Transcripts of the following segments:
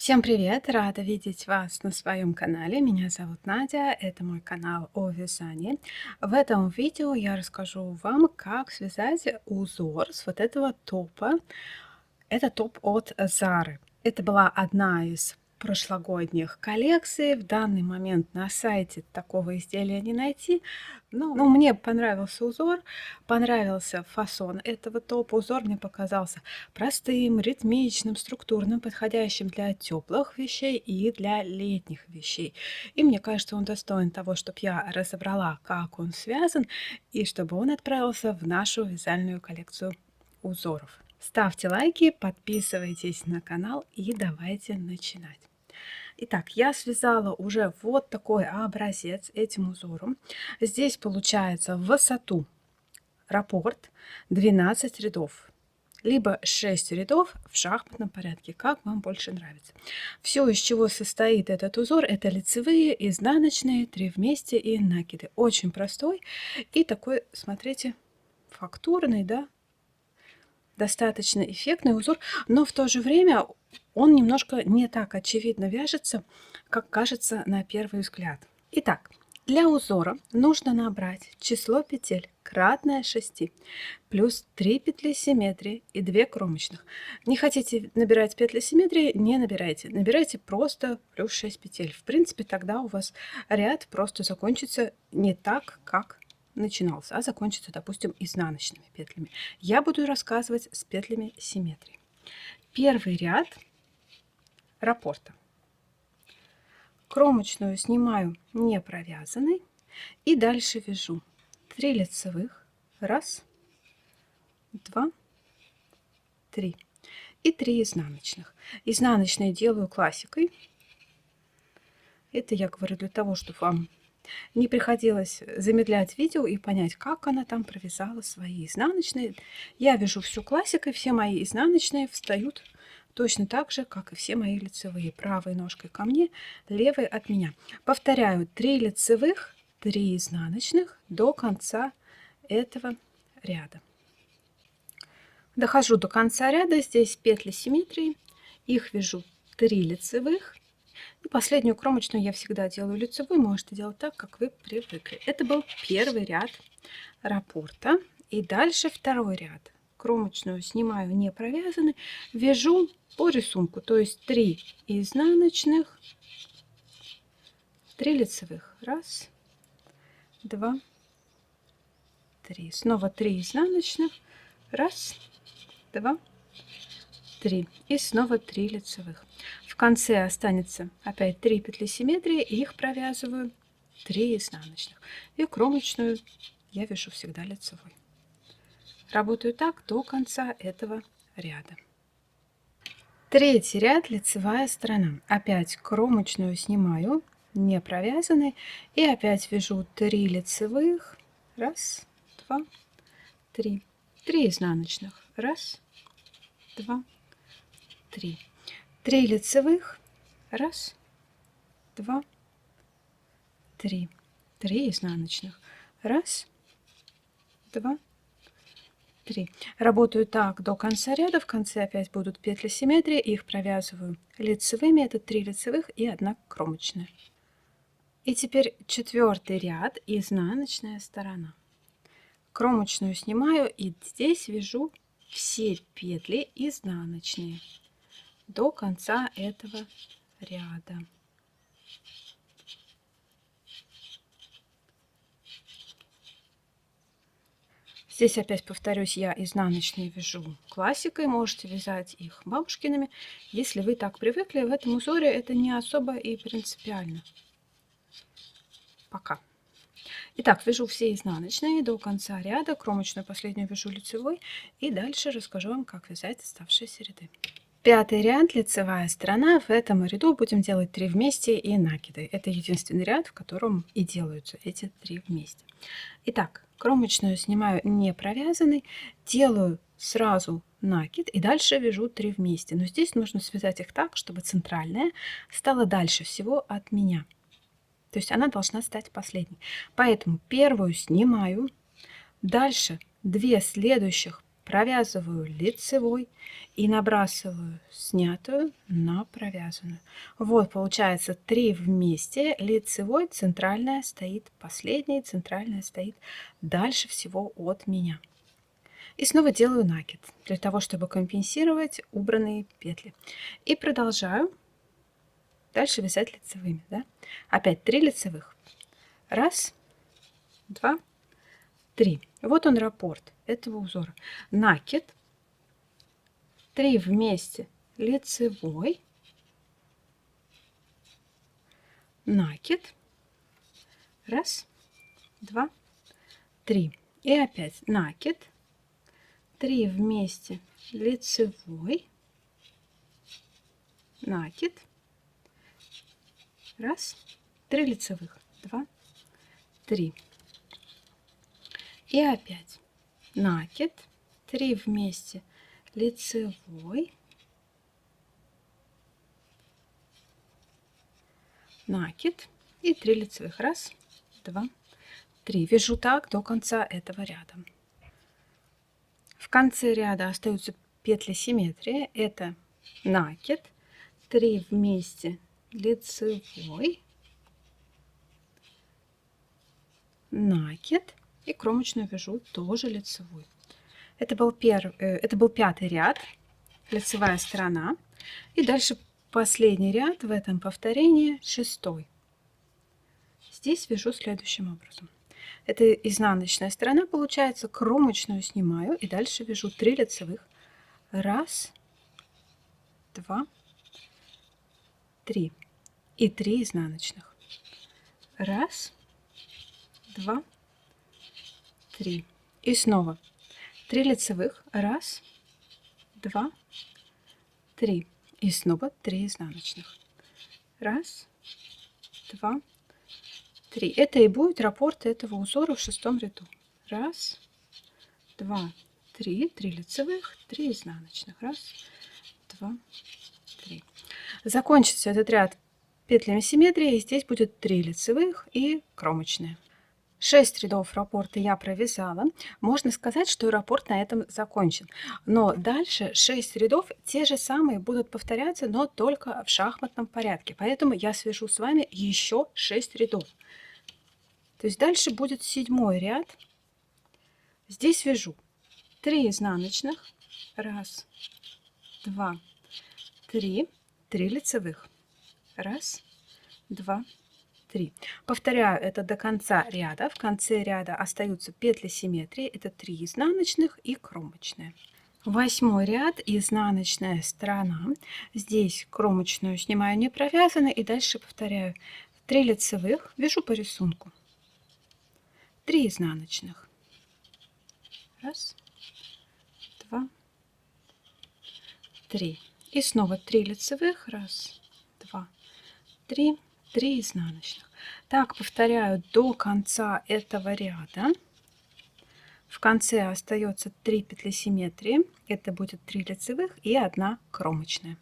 Всем привет! Рада видеть вас на своем канале. Меня зовут Надя, это мой канал о вязании. В этом видео я расскажу вам, как связать узор с вот этого топа. Это топ от Zara. Это была одна из прошлогодних коллекций. В данный момент на сайте такого изделия не найти. Но мне понравился узор, понравился фасон этого топа. Узор мне показался простым, ритмичным, структурным, подходящим для теплых вещей и для летних вещей. И мне кажется, он достоин того, чтобы я разобрала, как он связан, и чтобы он отправился в нашу вязальную коллекцию узоров. Ставьте лайки, подписывайтесь на канал и давайте начинать. Итак, я связала уже вот такой образец этим узором. Здесь получается в высоту раппорт 12 рядов, либо 6 рядов в шахматном порядке, как вам больше нравится. Все, из чего состоит этот узор, это лицевые, изнаночные, 3 вместе и накиды. Очень простой и такой, смотрите, фактурный, да, достаточно эффектный узор, но в то же время он немножко не так очевидно вяжется, как кажется на первый взгляд. Итак, для узора нужно набрать число петель кратное 6, плюс 3 петли симметрии и 2 кромочных. Не хотите набирать петли симметрии, не набирайте. Набирайте просто плюс 6 петель. В принципе, тогда у вас ряд просто закончится не так, как начинался, а закончится, допустим, изнаночными петлями. Я буду рассказывать с петлями симметрии. Первый ряд раппорта. Кромочную снимаю не провязанной и дальше вяжу 3 лицевых, 1, 2, 3 и 3 изнаночных. Изнаночные делаю классикой. Это я говорю для того, чтобы вам не приходилось замедлять видео и понять, как она там провязала свои изнаночные. Я вяжу всю классикой, все мои изнаночные встают точно так же, как и все мои лицевые. Правой ножкой ко мне, левой от меня. Повторяю, 3 лицевых, 3 изнаночных до конца этого ряда. Дохожу до конца ряда, здесь петли симметрии, их вяжу 3 лицевых. И последнюю кромочную я всегда делаю лицевой, можете делать так, как вы привыкли. Это был первый ряд раппорта. И дальше второй ряд. Кромочную снимаю не провязанной, вяжу по рисунку, то есть 3 изнаночных, 3 лицевых. 1, 2, 3. Снова 3 изнаночных. 1, 2, 3. И снова 3 лицевых. В конце останется опять 3 петли симметрии, и их провязываю 3 изнаночных. И кромочную я вяжу всегда лицевой. Работаю так до конца этого ряда. Третий ряд, лицевая сторона. Опять кромочную снимаю не провязанной и опять вяжу 3 лицевых. 1, 2, 3. 3 изнаночных. 1, 2, 3. 3 лицевых. 1, 2, 3. 3 изнаночных. 1, 2, 3. Работаю так до конца ряда. В конце опять будут петли симметрии. Их провязываю лицевыми. Это 3 лицевых и 1 кромочная. И теперь четвертый ряд, изнаночная сторона. Кромочную снимаю и здесь вяжу все петли изнаночные до конца этого ряда. Здесь опять повторюсь, я изнаночные вяжу классикой, можете вязать их бабушкиными. Если вы так привыкли, в этом узоре это не особо и принципиально. Пока. Итак, вяжу все изнаночные до конца ряда, кромочную последнюю вяжу лицевой и дальше расскажу вам, как вязать оставшиеся ряды. Пятый ряд, лицевая сторона. В этом ряду будем делать 3 вместе и накиды. Это единственный ряд, в котором и делаются эти 3 вместе. Итак, кромочную снимаю не провязанной, делаю сразу накид и дальше вяжу 3 вместе. Но здесь нужно связать их так, чтобы центральная стала дальше всего от меня. То есть она должна стать последней. Поэтому первую снимаю, дальше 2 следующих провязываю лицевой и набрасываю снятую на провязанную. Вот получается 3 вместе, лицевой, центральная стоит, последняя центральная стоит дальше всего от меня. И снова делаю накид для того, чтобы компенсировать убранные петли. И продолжаю дальше вязать лицевыми. Да? Опять 3 лицевых. Раз, два, три. Вот он раппорт этого узора. Накид, 3 вместе, лицевой, накид, раз, два, три. И опять накид, 3 вместе, лицевой, накид, раз, 3 лицевых, 2, 3. И опять накид, 3 вместе, лицевой, накид и 3 лицевых. Раз, два, три. Вяжу так до конца этого ряда. В конце ряда остаются петли симметрии. Это накид, 3 вместе, лицевой, накид и кромочную вяжу тоже лицевой. Это был 5-й ряд, лицевая сторона. И дальше последний ряд в этом повторении, 6-й. Здесь вяжу следующим образом. Это изнаночная сторона получается, кромочную снимаю и дальше вяжу 3 лицевых. Раз, два, три. И 3 изнаночных. Раз, два, три. И снова 3 лицевых. Раз, два, три. И снова 3 изнаночных. Раз, два, три. Это и будет раппорт этого узора в 6-м ряду. Раз, два, три. 3 лицевых, 3 изнаночных. Раз, два, три. Закончится этот ряд петлями симметрии. И здесь будет 3 лицевых и кромочные. 6 рядов раппорта я провязала. Можно сказать, что раппорт на этом закончен. Но дальше 6 рядов те же самые будут повторяться, но только в шахматном порядке. Поэтому я свяжу с вами еще 6 рядов. То есть дальше будет 7-й ряд. Здесь вяжу 3 изнаночных. Раз, два, три. 3 лицевых. Раз, два, 3. Повторяю это до конца ряда. В конце ряда остаются петли симметрии. Это 3 изнаночных и кромочная. 8-й ряд, изнаночная сторона. Здесь кромочную снимаю не провязанной и дальше повторяю 3 лицевых. Вяжу по рисунку. 3 изнаночных. Раз, два, 3. И снова 3 лицевых. Раз, два, 3. 3 изнаночных. Так повторяю до конца этого ряда. В конце остается 3 петли симметрии. Это будет 3 лицевых и 1 кромочная.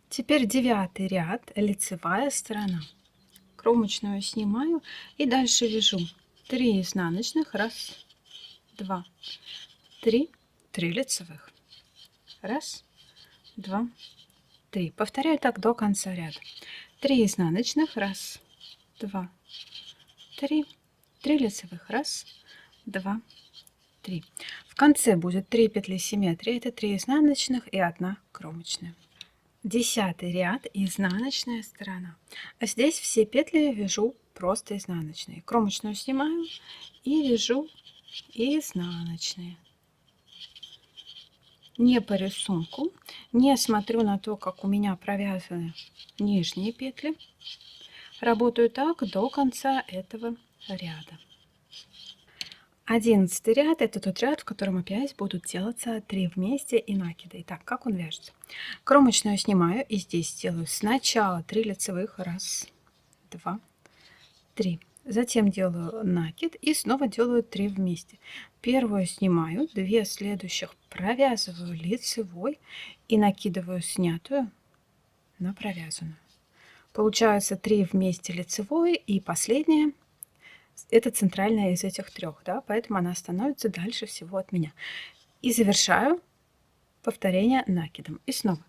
Теперь 9-й ряд, лицевая сторона. Кромочную снимаю и дальше вяжу 3 изнаночных. Раз, два, 3. 3 лицевых. Раз, два, 3. Повторяю так до конца ряда. 3 изнаночных. Раз, два, 3. 3 лицевых. Раз, два, 3. В конце будет 3 петли симметрии. Это 3 изнаночных и 1 кромочная. 10-й ряд, изнаночная сторона. А здесь все петли вяжу просто изнаночные. Кромочную снимаю и вяжу изнаночные. Не по рисунку, не смотрю на то, как у меня провязаны нижние петли. Работаю так до конца этого ряда. 11-й ряд – это тот ряд, в котором опять будут делаться 3 вместе и накиды. Итак, как он вяжется? Кромочную снимаю и здесь делаю сначала 3 лицевых. Раз, два, 3. Затем делаю накид и снова делаю 3 вместе. Первую снимаю, 2 следующих провязываю лицевой и накидываю снятую на провязанную. Получается 3 вместе лицевой и последняя Это центральная из этих трех, да, поэтому она становится дальше всего от меня. И завершаю повторение накидом. И снова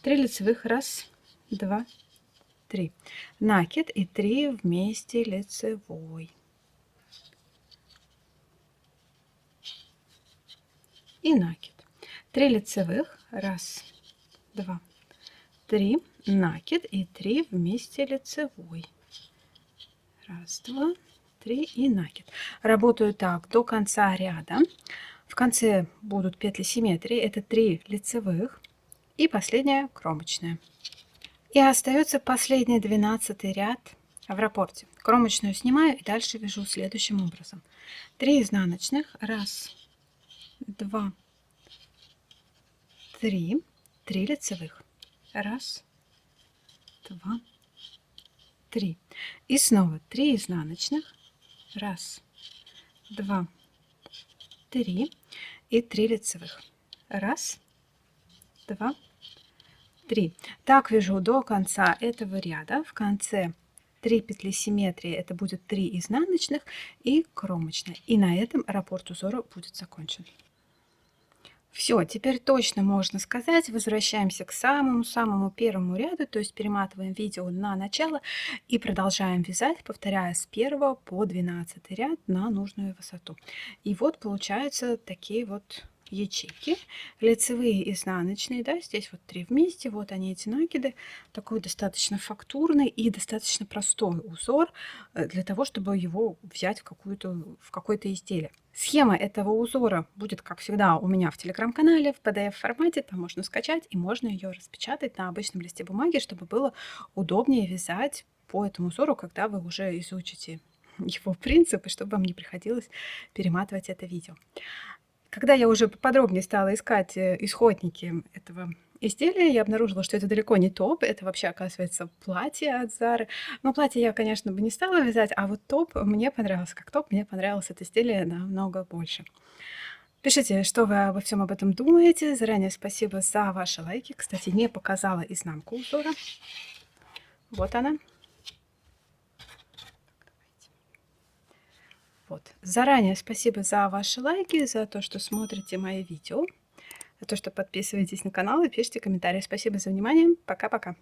3 лицевых, раз, два, три. Накид и 3 вместе лицевой. И накид. 3 лицевых, раз, два, три. Накид и 3 вместе лицевой. Раз, два, три и накид. Работаю так до конца ряда. В конце будут петли симметрии. Это 3 лицевых и последняя кромочная. И остается последний 12 ряд в раппорте. Кромочную снимаю и дальше вяжу следующим образом. 3 изнаночных. Раз, два, три. 3 лицевых. Раз, два, три. И снова 3 изнаночных. Раз, два, три. И 3 лицевых. Раз, два, три. Так вяжу до конца этого ряда. В конце 3 петли симметрии, это будет 3 изнаночных и кромочная. И на этом раппорт узора будет закончен. Все, теперь точно можно сказать, возвращаемся к самому-самому первому ряду, то есть перематываем видео на начало и продолжаем вязать, повторяя с 1 по 12 ряд на нужную высоту. И вот получаются такие вот ячейки, лицевые, изнаночные, да, здесь вот 3 вместе, вот они эти накиды, такой достаточно фактурный и достаточно простой узор для того, чтобы его взять в какое-то изделие. Схема этого узора будет, как всегда, у меня в телеграм-канале в PDF-формате, там можно скачать и можно ее распечатать на обычном листе бумаги, чтобы было удобнее вязать по этому узору, когда вы уже изучите его принципы, чтобы вам не приходилось перематывать это видео. Когда я уже подробнее стала искать исходники этого изделия, я обнаружила, что это далеко не топ, это вообще, оказывается, платье от Зары. Но платье я, конечно, бы не стала вязать, а вот топ мне понравился. Как топ мне понравилось это изделие намного больше. Пишите, что вы обо всем об этом думаете. Заранее спасибо за ваши лайки. Кстати, не показала изнанку узора. Вот она. Вот. Заранее спасибо за ваши лайки, за то, что смотрите мои видео, за то, что подписываетесь на канал и пишите комментарии. Спасибо за внимание. Пока-пока.